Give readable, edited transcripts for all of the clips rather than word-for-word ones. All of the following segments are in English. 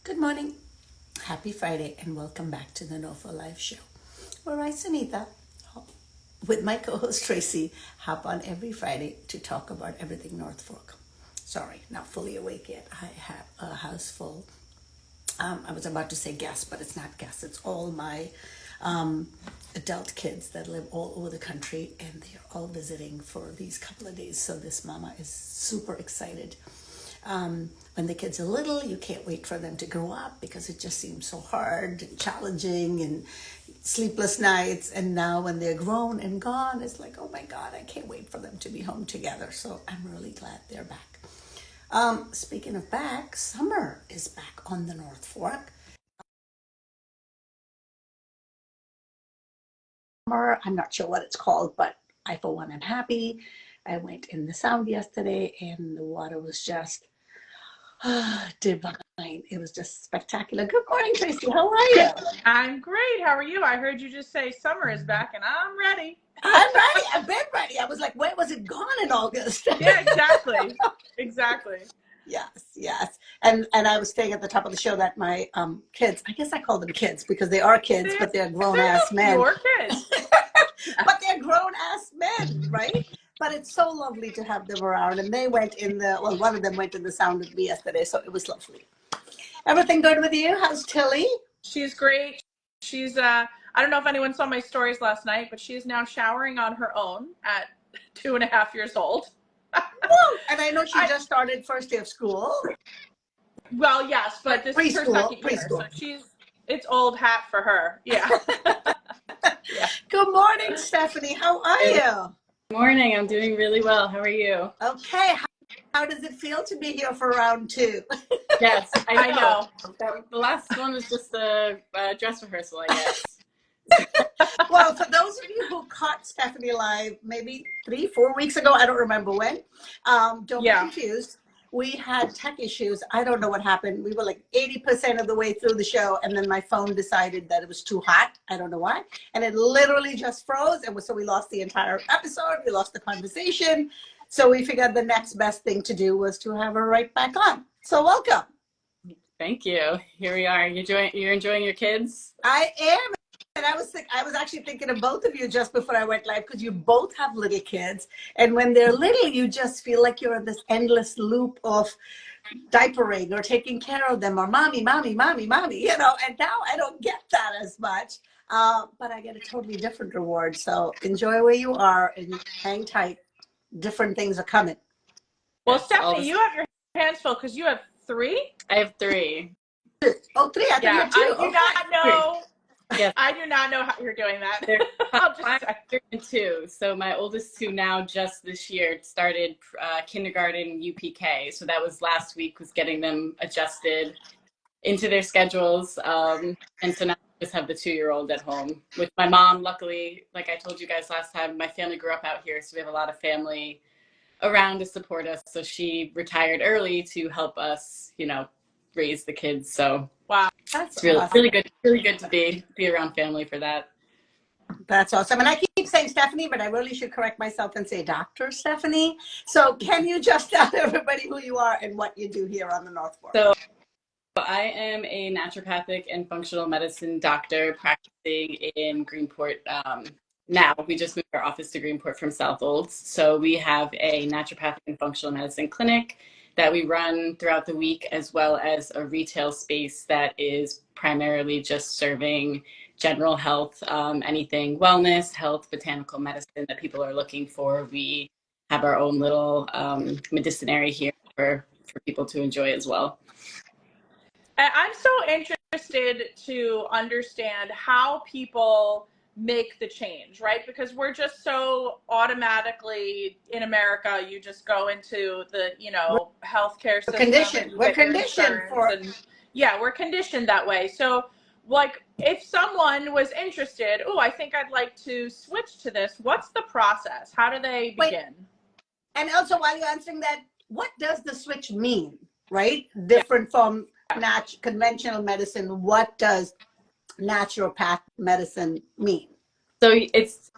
Good morning, happy Friday, and welcome back to the NOFO Live Show, where I, Sunita, with my co-host Tracy, hop on every Friday to talk about everything North Fork. Sorry, not fully awake yet. I have a house full. I was about to say guests, but it's not guests. It's all my adult kids that live all over the country, and they're all visiting for these couple of days. So this mama is super excited. When the kids are little, you can't wait for them to grow up because it just seems so hard and challenging and sleepless nights. And now when they're grown and gone, it's like, oh my God, I can't wait for them to be home together. So I'm really glad they're back. Speaking of back, summer is back on the North Fork. I'm not sure what it's called, but I, for one, am happy. I went in the Sound yesterday and the water was just divine. It was just spectacular. Good morning, Tracy. How are you? I'm great. How are you? I heard you just say summer is back and I'm ready. I'm ready. I've been ready. I was like, where was it gone in August? Yeah, exactly. Exactly. Yes. And I was saying at the top of the show that my kids, I guess I call them kids because they are kids, but they're grown ass men. Your kids. But they're grown ass men, right? But it's so lovely to have them around. And they went one of them went in the Sound with me yesterday, so it was lovely. Everything good with you? How's Tilly? She's great. She's I don't know if anyone saw my stories last night, but she is now showering on her own at 2.5 years old. Woo! And I know she just started first day of school. Well, yes, but this is her second year, so it's old hat for her. Yeah. Yeah. Good morning, Stephenie. How are you? Good morning. I'm doing really well. How are you? Okay. How does it feel to be here for round two? Yes, I know. The last one was just a dress rehearsal, I guess. Well, for those of you who caught Stephenie live maybe 3-4 weeks ago, I don't remember when, don't be confused. We had tech issues. I don't know what happened. We were like 80% of the way through the show, and then my phone decided that it was too hot. I don't know why. And it literally just froze, and so we lost the entire episode. We lost the conversation. So we figured the next best thing to do was to have her right back on. So welcome. Thank you. Here we are. You're enjoying your kids? I am. And I was actually thinking of both of you just before I went live because you both have little kids. And when they're little, you just feel like you're in this endless loop of diapering or taking care of them or mommy, and now I don't get that as much. But I get a totally different reward. So enjoy where you are and hang tight. Different things are coming. Well, Stephenie, you have your hands full because you have 3? I have 3. Oh, 3? I think you have 2. I do not know. Yes. I do not know how you're doing that. I'll just 5 and 2. So my oldest 2 now just this year started kindergarten UPK. So that was last week, was getting them adjusted into their schedules. And so now I just have the 2-year-old at home with my mom. Luckily, like I told you guys last time, my family grew up out here. So we have a lot of family around to support us. So she retired early to help us, raise the kids. So wow, that's really good to be around family for that. That's awesome. And I keep saying Stephenie, but I really should correct myself and say Dr. Stephenie. So can you just tell everybody who you are and what you do here on the North Fork? So I am a naturopathic and functional medicine doctor practicing in Greenport. Now we just moved our office to Greenport from Southold. So we have a naturopathic and functional medicine clinic that we run throughout the week, as well as a retail space that is primarily just serving general health, anything wellness, health, botanical medicine that people are looking for. We have our own little medicinary here for people to enjoy as well. I'm so interested to understand how people make the change, right? Because we're just so automatically in America, you just go into the, healthcare system. We're conditioned for it. We're conditioned that way. So like if someone was interested, I think I'd like to switch to this. What's the process? How do they begin? And also while you're answering that, what does the switch mean, right? Different from conventional medicine. What does naturopath medicine mean? So it's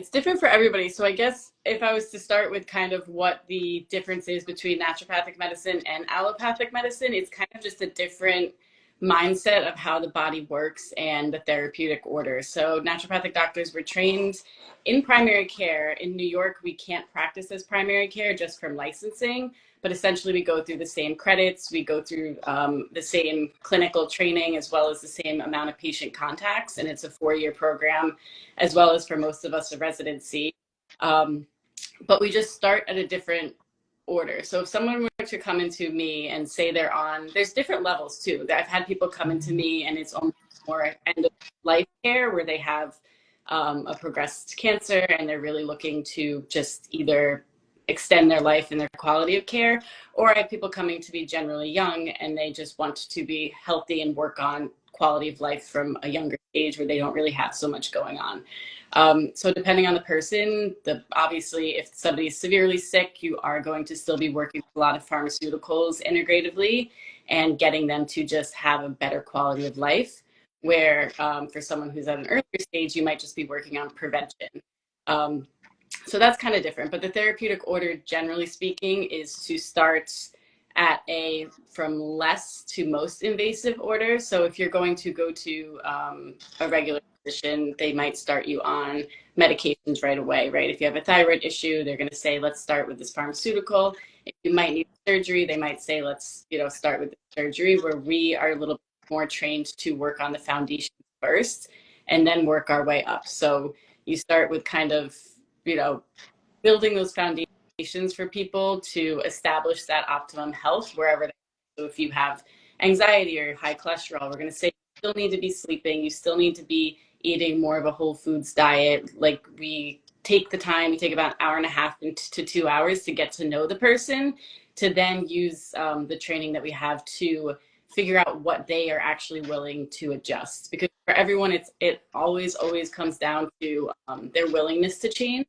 different for everybody. So I guess if I was to start with kind of what the difference is between naturopathic medicine and allopathic medicine, it's kind of just a different mindset of how the body works and the therapeutic order. So naturopathic doctors were trained in primary care. In New York, we can't practice as primary care just from licensing, but essentially we go through the same credits, we go through the same clinical training, as well as the same amount of patient contacts, and it's a 4-year program, as well as for most of us a residency. But we just start at a different order. So if someone were to come into me and say there's different levels too. I've had people come into me and it's almost more end of life care where they have a progressed cancer and they're really looking to just either extend their life and their quality of care, or I have people coming to be generally young and they just want to be healthy and work on quality of life from a younger age where they don't really have so much going on. So depending on the person, obviously if somebody's severely sick, you are going to still be working with a lot of pharmaceuticals integratively and getting them to just have a better quality of life, where for someone who's at an earlier stage, you might just be working on prevention. So that's kind of different, but the therapeutic order, generally speaking, is to start at from less to most invasive order. So if you're going to go to a regular physician, they might start you on medications right away, right? If you have a thyroid issue, they're going to say, let's start with this pharmaceutical. If you might need surgery, they might say, let's start with the surgery, where we are a little bit more trained to work on the foundation first and then work our way up. So you start with kind of, building those foundations for people to establish that optimum health wherever they are. So if you have anxiety or high cholesterol, we're going to say you still need to be sleeping, you still need to be eating more of a whole foods diet. Like we take about an hour and a half to 2 hours to get to know the person, to then use the training that we have to figure out what they are actually willing to adjust. Because for everyone, it always comes down to their willingness to change,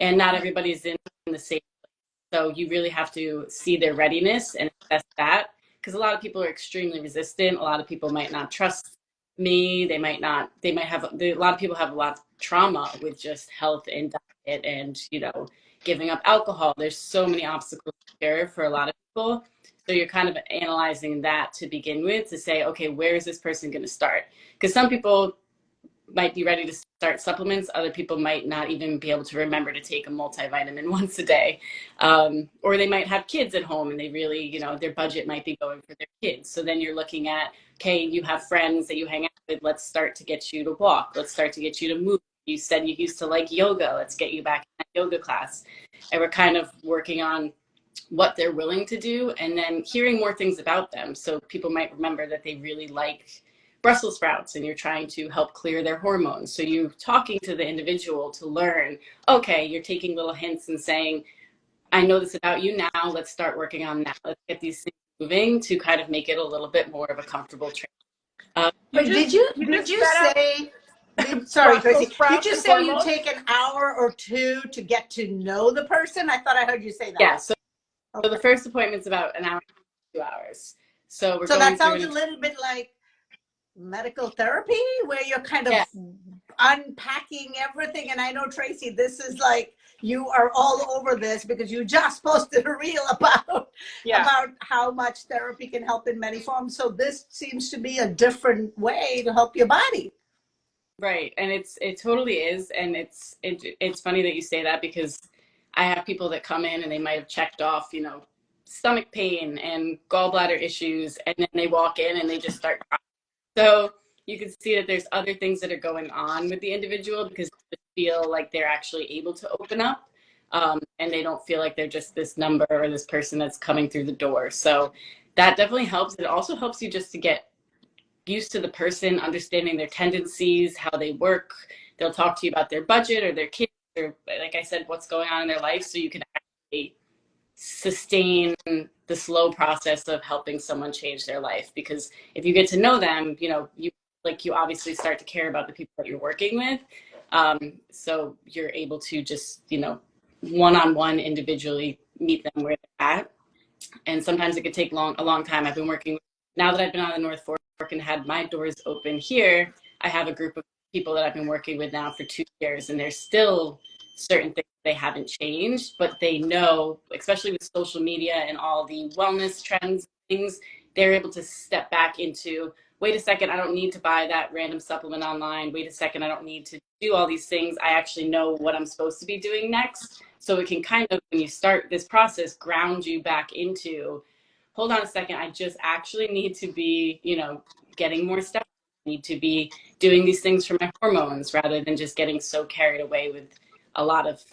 and not everybody's in the same place. So you really have to see their readiness and assess that, because a lot of people are extremely resistant. A lot of people might not trust me. A lot of people have a lot of trauma with just health and diet and, giving up alcohol. There's so many obstacles here for a lot of people. So you're kind of analyzing that to begin with, to say, okay, where is this person going to start? Because some people might be ready to start supplements. Other people might not even be able to remember to take a multivitamin once a day. Or they might have kids at home and they really, their budget might be going for their kids. So then you're looking at, okay, you have friends that you hang out with. Let's start to get you to walk. Let's start to get you to move. You said you used to like yoga. Let's get you back in that yoga class. And we're kind of working on what they're willing to do and then hearing more things about them. So people might remember that they really like Brussels sprouts and you're trying to help clear their hormones. So you're talking to the individual to learn, okay, you're taking little hints and saying, I know this about you now, let's start working on that. Let's get these things moving to kind of make it a little bit more of a comfortable training. Did you say, sorry, Tracy, did you say you take an hour or two to get to know the person? I thought I heard you say that. Yeah, so the first appointment's about an hour, 2 hours. So that sounds a little bit like medical therapy, where you're kind of unpacking everything. And I know, Tracy, this is like, you are all over this because you just posted a reel about how much therapy can help in many forms. So this seems to be a different way to help your body. Right. And it totally is. And it's funny that you say that, because I have people that come in and they might have checked off, stomach pain and gallbladder issues, and then they walk in and they just start crying. So you can see that there's other things that are going on with the individual, because they feel like they're actually able to open up, and they don't feel like they're just this number or this person that's coming through the door. So that definitely helps. It also helps you just to get used to the person, understanding their tendencies, how they work. They'll talk to you about their budget or their kids, or, like I said, what's going on in their life, so you can actually sustain the slow process of helping someone change their life. Because if you get to know them, you obviously start to care about the people that you're working with. So you're able to just, one-on-one individually meet them where they're at. And sometimes it could take a long time. I've been working, now that I've been on the North Fork and had my doors open here, I have a group of people that I've been working with now for 2 years, and they're still certain things they haven't changed, but they know, especially with social media and all the wellness trends, things, they're able to step back into, wait a second, I don't need to buy that random supplement online. Wait a second, I don't need to do all these things. I actually know what I'm supposed to be doing next. So it can kind of, when you start this process, ground you back into, hold on a second, I just actually need to be, getting more steps. I need to be doing these things for my hormones rather than just getting so carried away with a lot of,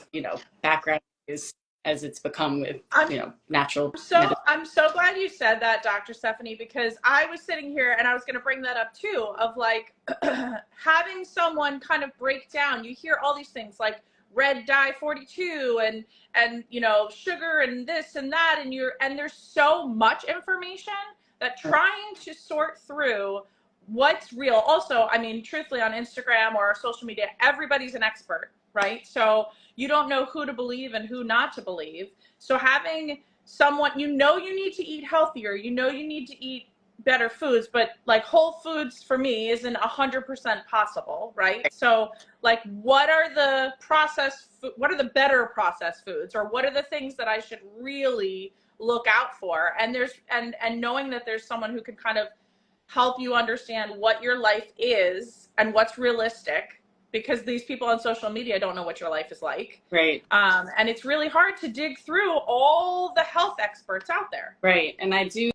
background news as it's become with, natural medicine. I'm so glad you said that, Dr. Stephenie, because I was sitting here and I was going to bring that up too, of like having someone kind of break down. You hear all these things like red dye 42 and sugar and this and that, and there's so much information that trying to sort through what's real. Also, I mean, truthfully, on Instagram or social media, everybody's an expert, right? So you don't know who to believe and who not to believe. So having someone, you need to eat healthier, you need to eat better foods, but like whole foods for me isn't 100% possible, right? So like, what are the better processed foods, or what are the things that I should really look out for? And and knowing that there's someone who can kind of help you understand what your life is and what's realistic, because these people on social media don't know what your life is like. Right. And it's really hard to dig through all the health experts out there. Right. And I do,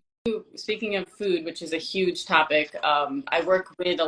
speaking of food, which is a huge topic, I work with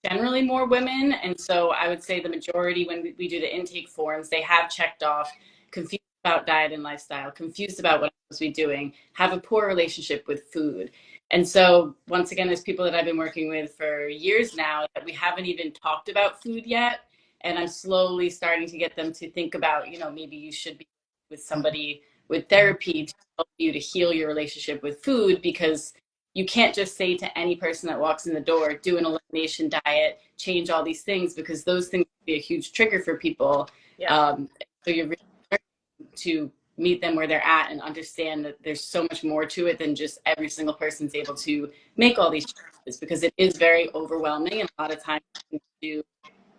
generally more women. And so I would say the majority, when we do the intake forms, they have checked off confused about diet and lifestyle, confused about what I'm supposed to be doing, have a poor relationship with food. And so once again, there's people that I've been working with for years now that we haven't even talked about food yet. And I'm slowly starting to get them to think about, maybe you should be with somebody with therapy to help you to heal your relationship with food, because you can't just say to any person that walks in the door, do an elimination diet, change all these things, because those things can be a huge trigger for people. Yeah. So you're really learning to meet them where they're at and understand that there's so much more to it than just every single person's able to make all these choices, because it is very overwhelming, and a lot of times you can do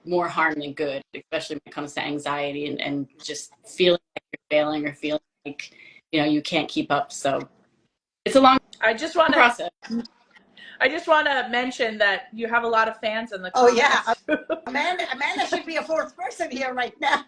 more harm than good, especially when it comes to anxiety and just feeling like you're failing or feeling like you can't keep up. So it's a long process. I just want to mention that you have a lot of fans in the comments. Oh yeah, Amanda should be a fourth person here right now.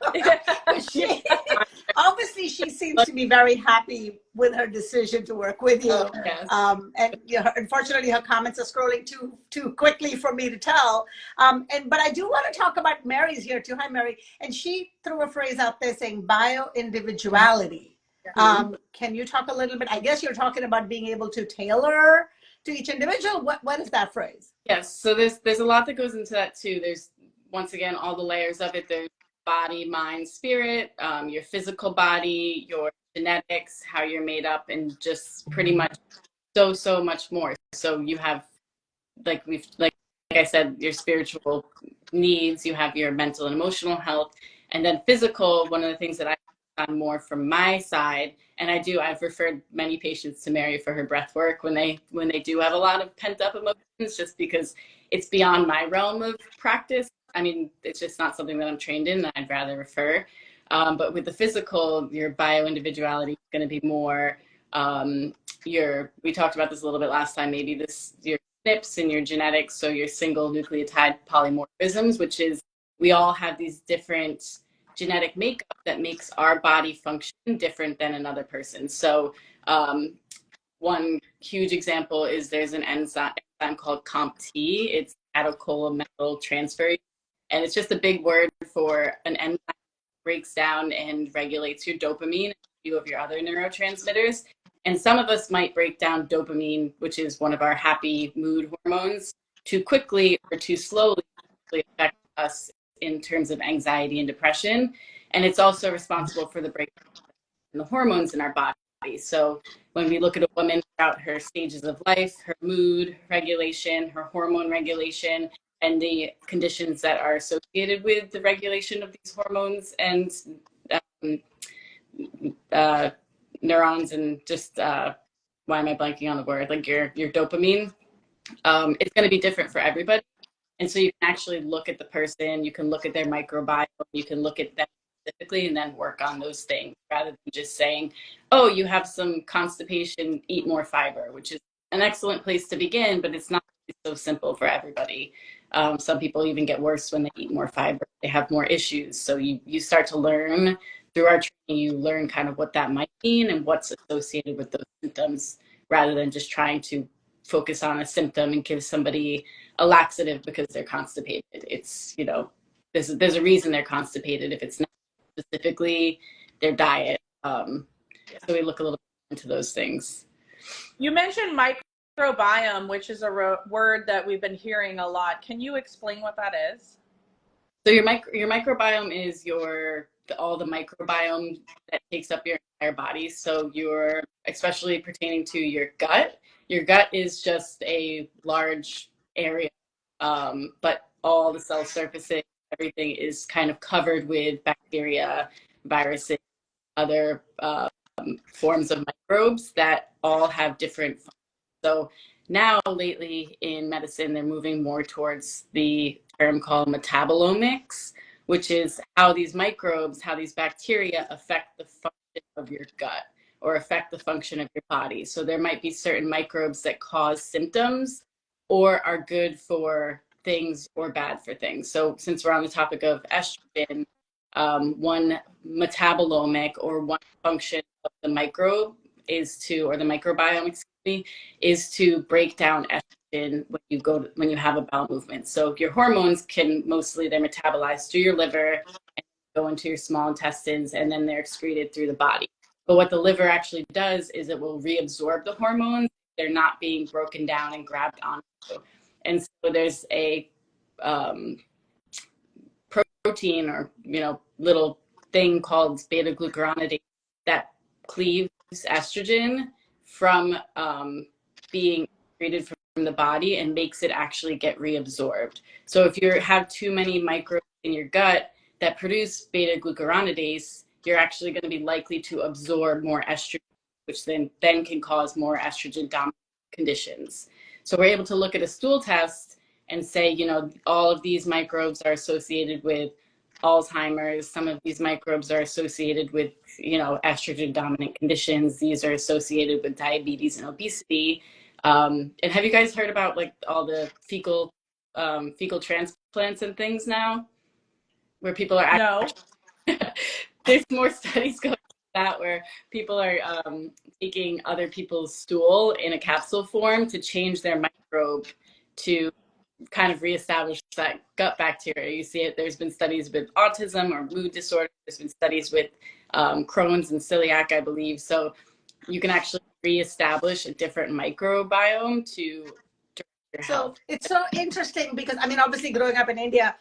Obviously, she seems to be very happy with her decision to work with you. Oh, yes. And unfortunately, her comments are scrolling too quickly for me to tell. But I do want to talk about Mary's here too. Hi, Mary. And she threw a phrase out there saying bio-individuality. Can you talk a little bit? I guess you're talking about being able to tailor to each individual. What is that phrase? Yes. So there's a lot that goes into that too. There's, once again, all the layers of it. There's body, mind, spirit, your physical body, your genetics, how you're made up, and just pretty much so much more. So you have, like I said, your spiritual needs, you have your mental and emotional health, and then physical. One of the things that I on more from my side, and I've referred many patients to Mary for her breath work when they do have a lot of pent up emotions, just because it's beyond my realm of practice. I mean, it's just not something that I'm trained in, that I'd rather refer. But with the physical, your bio-individuality is going to be more, we talked about this a little bit last time, maybe your SNPs and your genetics, so your single nucleotide polymorphisms, which is, we all have these different genetic makeup that makes our body function different than another person. So one huge example is there's an enzyme called COMT. It's acetylcholinestyramine, and it's just a big word for an enzyme that breaks down and regulates your dopamine and a few of your other neurotransmitters. And some of us might break down dopamine, which is one of our happy mood hormones, too quickly or too slowly to affect us in terms of anxiety and depression. And it's also responsible for the breakdown in the hormones in our body. So when we look at a woman throughout her stages of life, her mood regulation, her hormone regulation, and the conditions that are associated with the regulation of these hormones and neurons, and just why am I blanking on the word? Like your dopamine. It's going to be different for everybody. And so you can actually look at the person, you can look at their microbiome, you can look at them specifically and then work on those things rather than just saying, oh, you have some constipation, eat more fiber, which is an excellent place to begin, but it's not so simple for everybody. Some people even get worse when they eat more fiber. They have more issues. So you start to learn through our training, you learn kind of what that might mean and what's associated with those symptoms rather than just trying to focus on a symptom and give somebody a laxative because they're constipated. It's, there's a reason they're constipated if it's not specifically their diet. So we look a little bit into those things. You mentioned microbiome, which is a word that we've been hearing a lot. Can you explain what that is? So your microbiome is all the microbiome that takes up your entire body. So especially pertaining to your gut. Your gut is just a large area, but all the cell surfaces, everything is kind of covered with bacteria, viruses, other forms of microbes that all have different functions. So now lately in medicine, they're moving more towards the term called metabolomics, which is how these microbes, how these bacteria affect the function of your gut or affect the function of your body. So there might be certain microbes that cause symptoms or are good for things or bad for things. So since we're on the topic of estrogen, one metabolomic or one function of the microbe or the microbiome, excuse me, is to break down estrogen when you have a bowel movement. So your hormones they're metabolized through your liver and go into your small intestines, and then they're excreted through the body. But what the liver actually does is it will reabsorb the hormones. They're not being broken down and grabbed onto. And so there's a protein or little thing called beta glucuronidase that cleaves estrogen from being excreted from the body and makes it actually get reabsorbed. So if you have too many microbes in your gut that produce beta glucuronidase, you're actually going to be likely to absorb more estrogen, which then can cause more estrogen dominant conditions. So we're able to look at a stool test and say, all of these microbes are associated with Alzheimer's. Some of these microbes are associated with, estrogen dominant conditions. These are associated with diabetes and obesity. And have you guys heard about all the fecal transplants and things now, where people are No. There's more studies going on that where people are taking other people's stool in a capsule form to change their microbe to kind of reestablish that gut bacteria. You see it, there's been studies with autism or mood disorder. There's been studies with Crohn's and celiac, I believe. So you can actually reestablish a different microbiome to your health. So it's so interesting because, obviously growing up in India,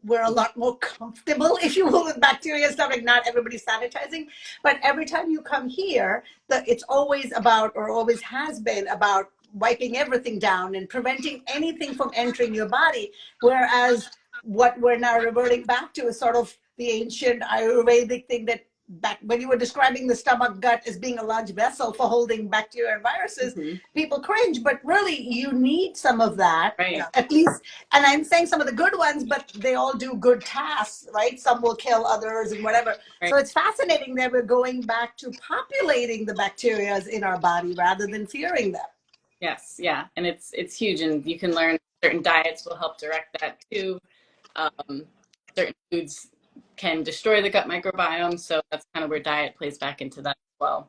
we're a lot more comfortable, if you will, with bacteria and stuff. Not everybody's sanitizing. But every time you come here, it's always about, or always has been about, wiping everything down and preventing anything from entering your body. Whereas what we're now reverting back to is sort of the ancient Ayurvedic thing that back when you were describing the stomach gut as being a large vessel for holding bacteria and viruses, people cringe, but really you need some of that, right. At least. And I'm saying some of the good ones, but they all do good tasks, right? Some will kill others and whatever. Right. So it's fascinating that we're going back to populating the bacteria in our body rather than fearing them. Yes, yeah, and it's huge, and you can learn certain diets will help direct that too. Certain foods can destroy the gut microbiome, so that's kind of where diet plays back into that as well.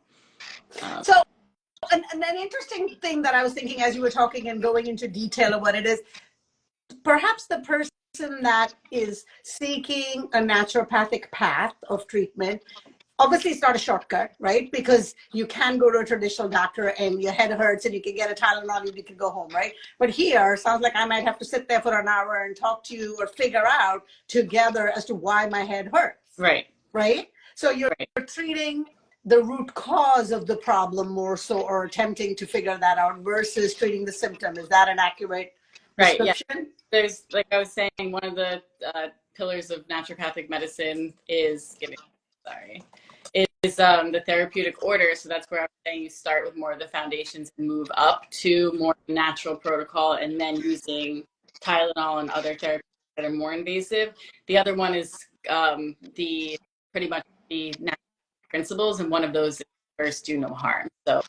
So, and an interesting thing that I was thinking as you were talking and going into detail of what it is, perhaps the person that is seeking a naturopathic path of treatment, obviously it's not a shortcut, right? Because you can go to a traditional doctor and your head hurts and you can get a Tylenol and you can go home, right? But here, sounds like I might have to sit there for an hour and talk to you or figure out together as to why my head hurts. Right. Right? So you're treating the root cause of the problem more so, or attempting to figure that out versus treating the symptom. Is that an accurate description? Yeah. There's, like I was saying, one of the pillars of naturopathic medicine is the therapeutic order. So that's where I'm saying you start with more of the foundations and move up to more natural protocol, and then using Tylenol and other therapies that are more invasive. The other one is the pretty much the natural principles, and one of those is first do no harm. So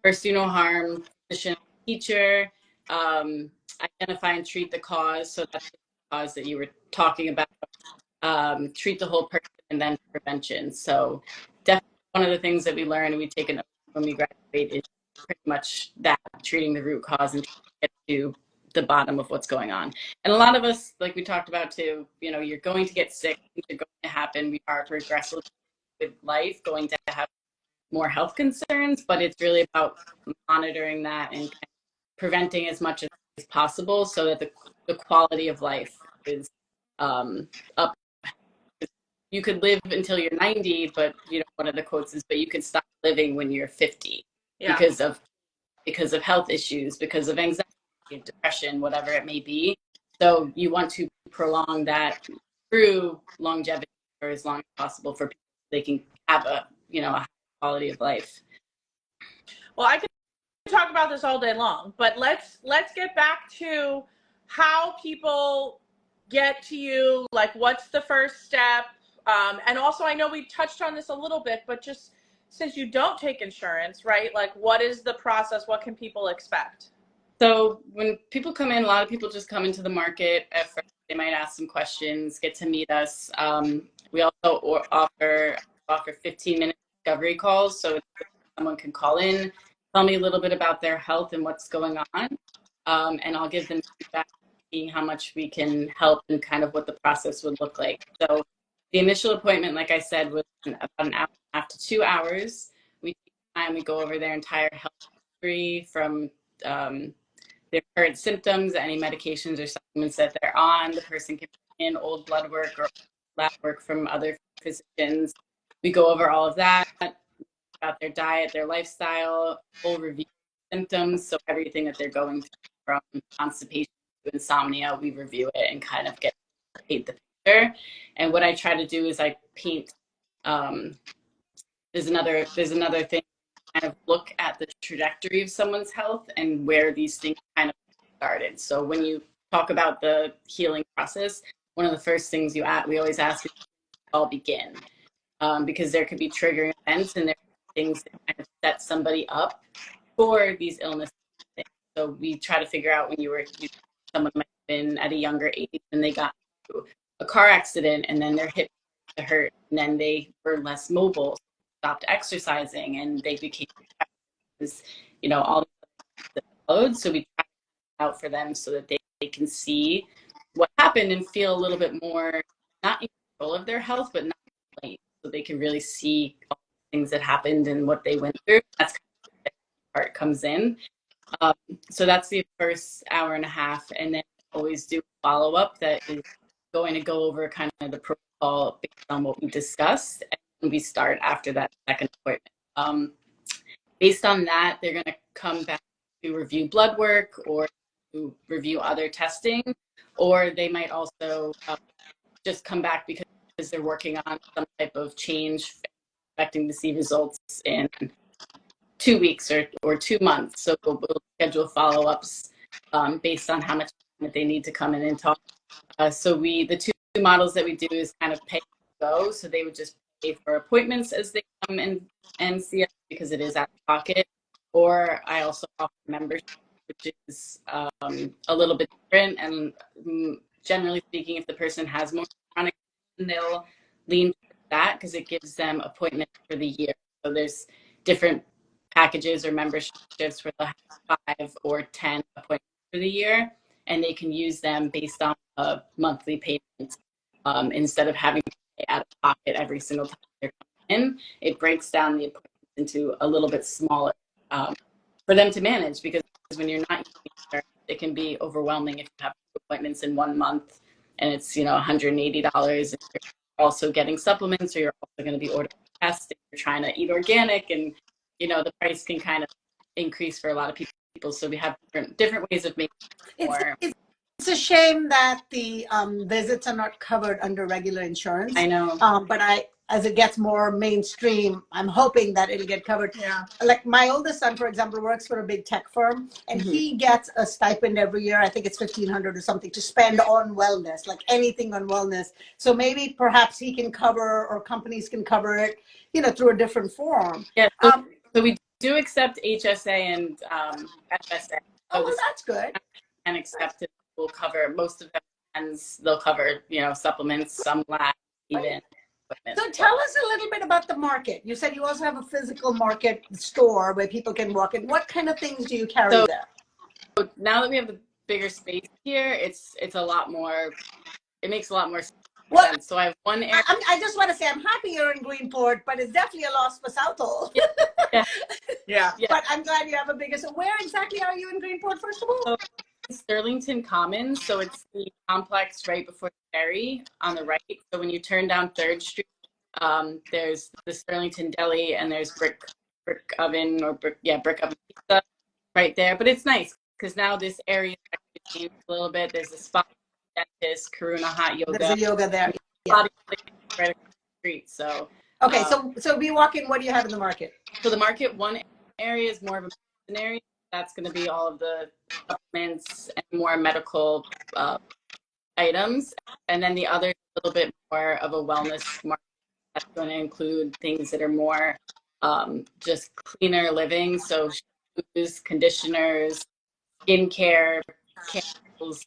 first do no harm, physician, teacher, identify and treat the cause. So that's the cause that you were talking about. Treat the whole person, and then prevention. So definitely one of the things that we learn and we take an when we graduate is pretty much that, treating the root cause and get to the bottom of what's going on. And a lot of us, like we talked about too, you know, you're going to get sick, things are going to happen. We are progressive with life, going to have more health concerns, but it's really about monitoring that and preventing as much as possible so that the quality of life is up. You could live until you're 90, but you know, one of the quotes is, but you can stop living when you're 50 because of health issues, because of anxiety, depression, whatever it may be. So you want to prolong that through longevity for as long as possible for people so they can have a, you know, a high quality of life. Well, I could talk about this all day long, but let's get back to how people get to you. Like, what's the first step? And also, I know we touched on this a little bit, but just since you don't take insurance, right? Like, what is the process? What can people expect? So when people come in, a lot of people just come into the market at first. They might ask some questions, get to meet us. We also offer 15-minute discovery calls, so someone can call in, tell me a little bit about their health and what's going on, and I'll give them feedback, seeing how much we can help and kind of what the process would look like. So the initial appointment, like I said, was about an hour and a half to 2 hours. We take time, we go over their entire health history from their current symptoms, any medications or supplements that they're on. The person can bring in old blood work or lab work from other physicians. We go over all of that, about their diet, their lifestyle, full review of symptoms. So everything that they're going through, from constipation to insomnia, we review it and kind of paint the picture. And what I try to do is I paint, there's another thing, kind of look at the trajectory of someone's health and where these things kind of started. So when you talk about the healing process, one of the first things we always ask is all begin, because there could be triggering events and there are things that kind of set somebody up for these illnesses. So we try to figure out when someone might have been at a younger age and they got into a car accident and then their hip hurt and then they were less mobile, stopped exercising, and they became, you know, all the loads. So we try out for them so that they can see what happened and feel a little bit more not in control of their health, but not complain, so they can really see all the things that happened and what they went through. That's kind of where the part comes in. So that's the first hour and a half, and then always do follow up that is going to go over kind of the protocol based on what we discussed, and we start after that second appointment. Based on that, they're going to come back to review blood work or to review other testing, or they might also just come back because they're working on some type of change, expecting to see results in 2 weeks or 2 months. So we'll schedule follow-ups based on how much time that they need to come in and talk. So the two models that we do is kind of pay as you go. So they would just pay for appointments as they come in and see us because it is out of pocket. Or I also offer membership, which is a little bit different. And generally speaking, if the person has more chronic, they'll lean to that because it gives them appointments for the year. So there's different packages or memberships where they'll have 5 or 10 appointments for the year, and they can use them based on a monthly payment instead of having to pay out of pocket every single time they're coming in. It breaks down the appointments into a little bit smaller for them to manage, because when you're not using it, it can be overwhelming if you have appointments in 1 month and it's, you know, $180, and you're also getting supplements, or you're also going to be ordering tests, and you're trying to eat organic, and you know, the price can kind of increase for a lot of people. So we have different ways of making it more. It's a shame that the visits are not covered under regular insurance. I know. But as it gets more mainstream, I'm hoping that it'll get covered. Yeah. Like my oldest son, for example, works for a big tech firm, and he gets a stipend every year. I think it's 1,500 or something to spend on wellness, like anything on wellness. So maybe perhaps he can cover, or companies can cover it, you know, through a different form. Yeah. So we do accept HSA and FSA. Oh, So well, that's good. and accepted will cover most of them, and they'll cover, you know, supplements, some labs, even. So tell us a little bit about the market. You said you also have a physical market store where people can walk in. What kind of things do you carry there? So now that we have the bigger space here, it's a lot more, it makes a lot more sense. So I have one area. I just want to say I'm happy you're in Greenport, but it's definitely a loss for Southold. Yeah. But I'm glad you have a bigger. So where exactly are you in Greenport, first of all? Sterlington Commons, so it's the complex right before the ferry on the right. So when you turn down 3rd Street, there's the Sterlington Deli, and there's brick oven brick oven pizza right there. But it's nice because now this area is actually changed a little bit. There's a spa, dentist, Karuna hot yoga. There's a yoga there. Yeah. Right across the street. So okay, so we walk in. What do you have in the market? So the market, one area is more of a medicine area. That's going to be all of the supplements and more medical items. And then the other is a little bit more of a wellness market. That's going to include things that are more just cleaner living. So shampoos, conditioners, skincare, candles,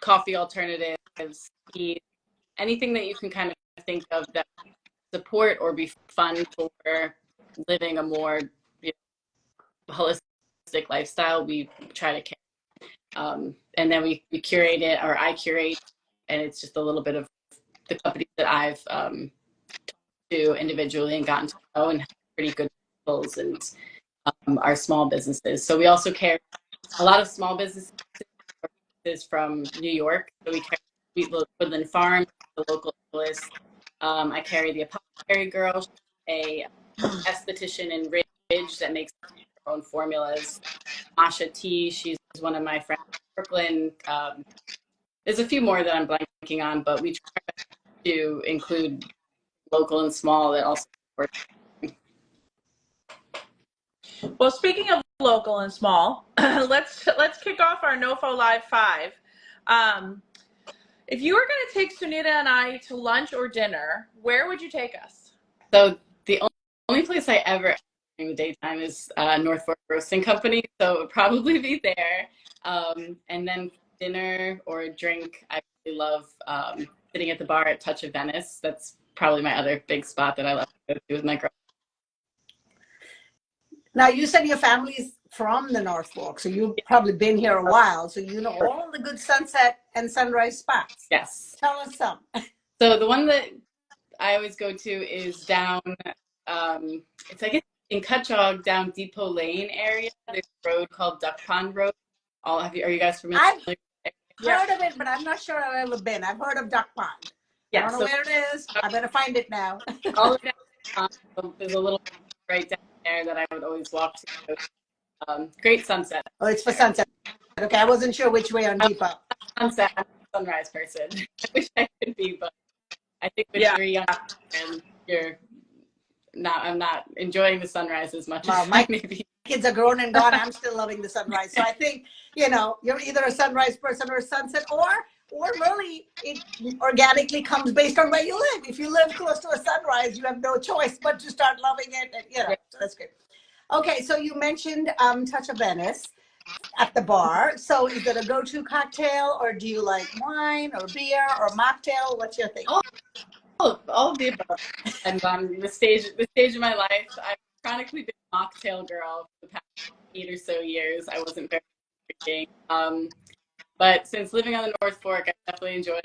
coffee alternatives, tea, anything that you can kind of think of that support or be fun for living a more holistic lifestyle, we try to carry. And then we curate it, or I curate, and it's just a little bit of the companies that I've talked to individually and gotten to know and have pretty good goals, and our small businesses. So we also carry a lot of small businesses from New York. So we carry Woodland Farm, the local list. I carry the Apothecary Girl, a esthetician in Ridge that makes her own formulas. Masha T, she's one of my friends in Brooklyn. There's a few more that I'm blanking on, but we try to include local and small that also work. Well, speaking of local and small, let's kick off our NOFO Live 5. If you were going to take Sunita and I to lunch or dinner, where would you take us? So the only place I ever in the daytime is North Fork Roasting Company, so it would probably be there. And then dinner or a drink, I really love sitting at the bar at Touch of Venice. That's probably my other big spot that I love to go to with my girl. Now, you said your family's from the North Fork, so you've probably been here a while, so you know all the good sunset and sunrise spots. Yes. Tell us some. So the one that I always go to is down, it's like in Cutchogue, down Depot Lane area. There's a road called Duck Pond Road. Are you guys familiar? I've heard of it, but I'm not sure I've ever been. I've heard of Duck Pond. Yeah, I don't know where it is. I better find it now. All of that, there's a little right down there that I would always walk to. Great sunset. Oh, it's for sunset. Okay, I wasn't sure which way on Depot. Sunset. I'm a sunrise person. I wish I could be, but I think when you're young and I'm not enjoying the sunrise as much as my maybe. Kids are grown and gone. I'm still loving the sunrise. So I think, you're either a sunrise person or a sunset, or really it organically comes based on where you live. If you live close to a sunrise, you have no choice but to start loving it. And, so that's good. Okay, so you mentioned Touch of Venice at the bar. So is it a go-to cocktail, or do you like wine or beer or mocktail? What's your thing? All of the above. And on the stage of my life, I've chronically been a mocktail girl for the past 8 or so years. I wasn't very drinking. But since living on the North Fork, I definitely enjoy,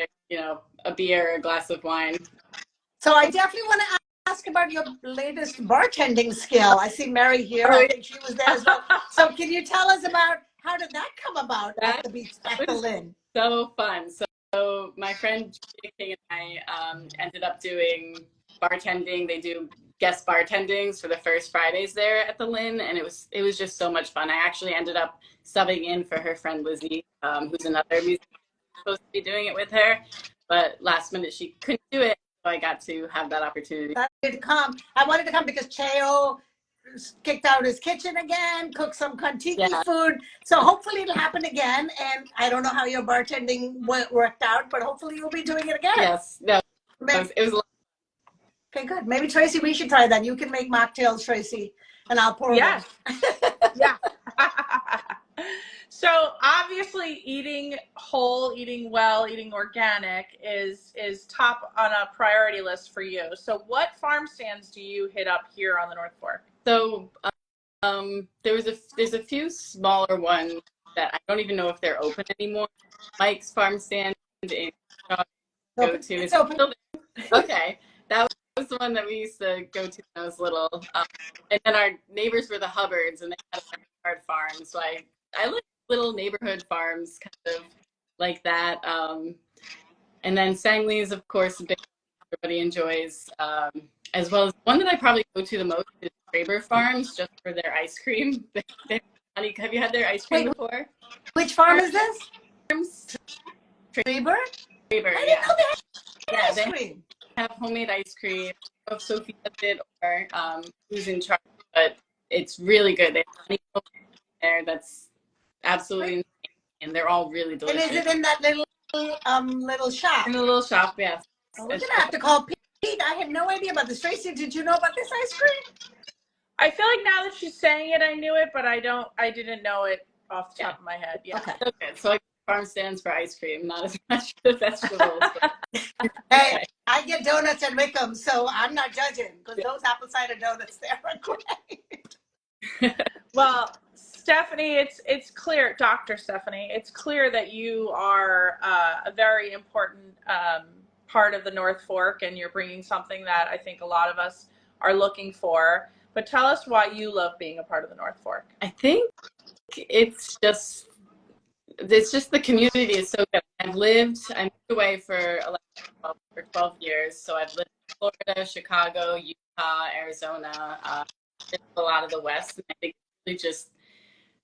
a beer, a glass of wine. So I definitely want to ask about your latest bartending skill. I see Mary here. I think she was there as well. So can you tell us about how did that come about at the beach, at the Lynn? So fun. So my friend Julia King and I ended up doing bartending. They do guest bartendings for the first Fridays there at the Lynn, and it was just so much fun. I actually ended up subbing in for her friend Lizzie, who's another musician supposed to be doing it with her, but last minute she couldn't do it. I got to have that opportunity. I wanted to come because Cheo kicked out his kitchen again, cooked some Kontiki food. So hopefully it'll happen again. And I don't know how your bartending worked out, but hopefully you'll be doing it again. Yes. No, it was okay, good. Maybe Tracy, we should try that. You can make mocktails, Tracy, and I'll pour them. Yeah. So obviously eating whole, eating well, eating organic is top on a priority list for you. So what farm stands do you hit up here on the North Fork? So there's a few smaller ones that I don't even know if they're open anymore. Mike's farm stand in go to is still there. Okay, that was the one that we used to go to when I was little. And then our neighbors were the Hubbards, and they had a backyard farm. So I like little neighborhood farms, kind of like that. And then Sangley's, of course, a big everybody enjoys, as well as one that I probably go to the most is Traber Farms, just for their ice cream. Have you had their ice cream before? Which farm is this? Traber? Traber, I didn't know they had ice cream. They have homemade ice cream. I don't know if Sophie does it or who's in charge, but it's really good. They have honey there that's absolutely insane, and they're all really delicious. And is it in that little shop? In the little shop, yes. Oh, we're gonna have to call Pete. I had no idea about this. Tracy, did you know about this ice cream? I feel like now that she's saying it, I knew it, but I didn't know it off the top of my head. Yeah. Okay. So like farm stands for ice cream, not as much for the vegetables. Hey, I get donuts at Wickham, so I'm not judging because those apple cider donuts there are great. Well, Stephenie, it's clear, Dr. Stephenie, it's clear that you are a very important part of the North Fork, and you're bringing something that I think a lot of us are looking for. But tell us why you love being a part of the North Fork. I think it's just the community is so good. I moved away for 12 years. So I've lived in Florida, Chicago, Utah, Arizona, a lot of the West. And I think it's really just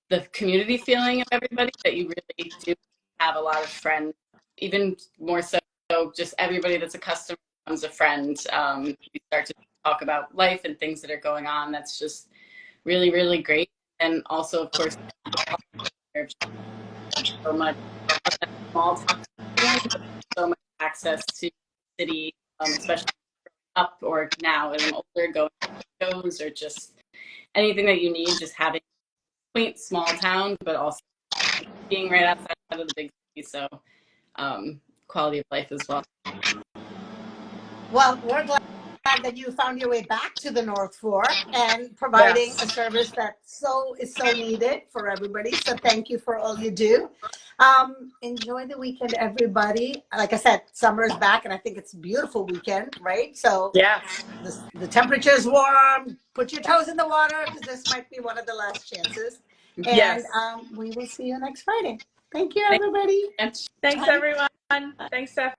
the community feeling of everybody that you really do have a lot of friends, even more so just everybody that's a customer becomes a friend. You start to talk about life and things that are going on. That's just really, really great. And also, of course, so much small town, so much access to the city, especially up or now as I'm older, going to shows or just anything that you need, just having a quaint small town, but also being right outside of the big city. So quality of life as well. Well, we're glad that you found your way back to the North Fork and providing a service that is so needed for everybody. So thank you for all you do. Enjoy the weekend, everybody. Like I said, summer is back, and I think it's a beautiful weekend, right? So yeah, the temperature is warm. Put your toes in the water because this might be one of the last chances. And we will see you next Friday. Thank you, everybody. Thanks, everyone. Thanks, Steph.